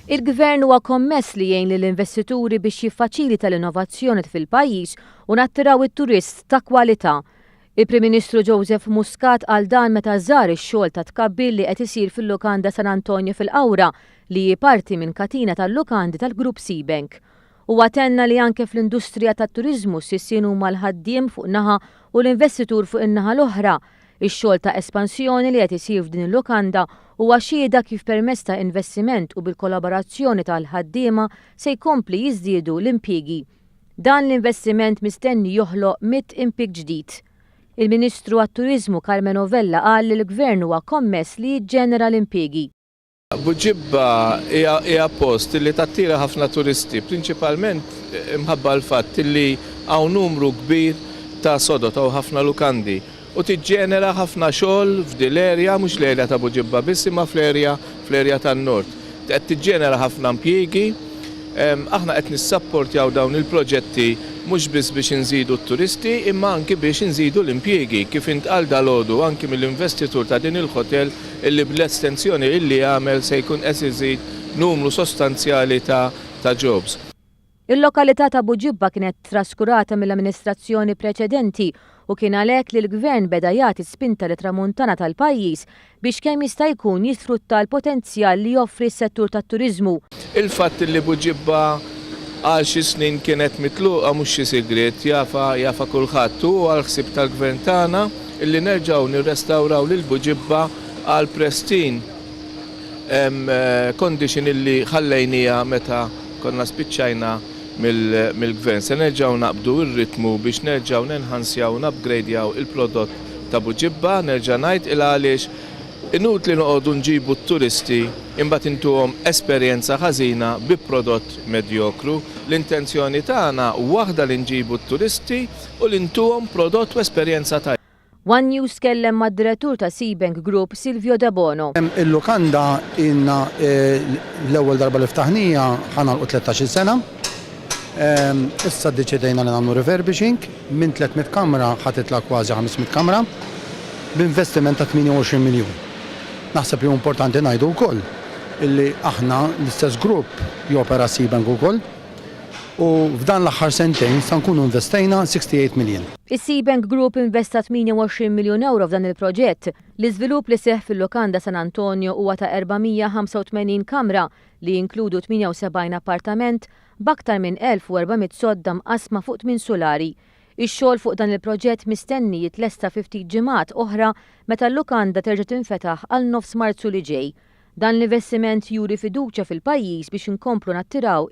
Il-Gvern huwa kommess li jgħin lill-investituri biex jiffaċilita l-innovazzjoni fil-pajjiż u nattiraw it-turist ta' kwalità. Il-Prim Ministru Joseph Muscat għal dan meta żar ix-xogħol ta' tkabbil li qed isir fil-lukanda San Antonio fil-Qawra li hi parti minn katina tal-lukandi tal-Grupp Seabank. U għatenna li anke fl-industrija tat-turiżmu sissien huma l-ħaddiem fuq naħa u l-investitur fuq in-naħa l-oħra. Ix-xogħol ta' espansjoni li qed isir f'din il-lukanda huwa xhieda kif permezz ta' investiment u bil-kollaborazzjoni tal-ħaddiema se jkompli jiżdiedu l-impjiegi. Dan l-investiment mistenni joħloq 100 impjieg ġdid. Il-Ministru għat-Turiżmu Carmen Ovella qal li l-Gvern huwa kommess li jiġġenera l-impjiegi. Buġibba hija post li tattira ħafna turisti, prinċipalment imħabba l-fatt li hawn numru kbir ta' sodot u ħafna lukandi. U tiġġenera ħafna xogħol f'dil erja mhux l-erja ta' Buġibba biss imma fl-erja tan-Nord. Qed tiġġenera ħafna impjiegi, aħna qed nissapportjaw dawn il-proġetti mhux biss biex inżidu t-turisti imma anki biex inżidu l-impjiegi kif intqal dalgħodu anki mill-investitur ta' din il-hotel illi bl-estensjoni illi għamel se jkun qed iżid numru sostanzjali ta' jobs. Il-lokalità ta' Buġibba kienet traskurata mill-amministrazzjoni preċedenti u kien għalhekk li l-Gvern beda jagħti spinta li tramuntana tal-pajjiż biex kemm jista' jkun jisfrutta l-potenzjal li joffri s-settur tat-turiżmu. Il-fatt li Buġibba għal xi snin kienet mitluqa mhux xi sigriet jafa kulħadd u għal ħsieb tal-Gvern tagħna illi nerġgħu nirrestawraw lil Buġibba għal prestin condition illi ħallejnija meta konna spiċċajna mill-Gvern. Se nerġgħu naqbdu r-ritmu biex nerġgħu nenħansjaw nupgradejaw il-prodott ta' Buġibba, nerġa' ngħid il għaliex inutli noqogħdu nġibu t-turisti imbagħad intuhom esperjenza ħażina bi prodott medjokru. L-intenzjoni tagħna waħda li nġibu t-turisti u li ntuhom prodott u esperjenza tajba. One News kellem mad-direttur ta' Seabank Group Silvio De Bono. Il-lukanda inna l-ewwel darba li ftaħnija ħanalqu 13 sena. Issa ddeċidejna li nagħmlu refurbishing minn 300 kamra ħatitla kważi 500 kamra b'investiment ta' 28 miljun. Naħseb li importanti ngħidu wkoll illi aħna l-istess grupp jopera Seabank ukoll u f'dan l-aħħar sentejn sa nkunu investejna 68 miljun. Is-Seabank Group investa 28 miljun euro f'dan il-proġett. L-iżvilupp li seħħ fil-lukanda San Antonio huwa ta' 485 kamra li jinkludu 78 appartament b'aktar minn 1400 sodda mqasma fuq 8 solari. Ix-xogħol fuq dan il-proġett mistenni jitlesta 50 ġimgħat oħra meta l-lukanda terġa' tinfetaħ għal 9 Marzu li ġej. Dan l-investiment juri fiduċja fil-pajjiż biex inkomplu nattiraw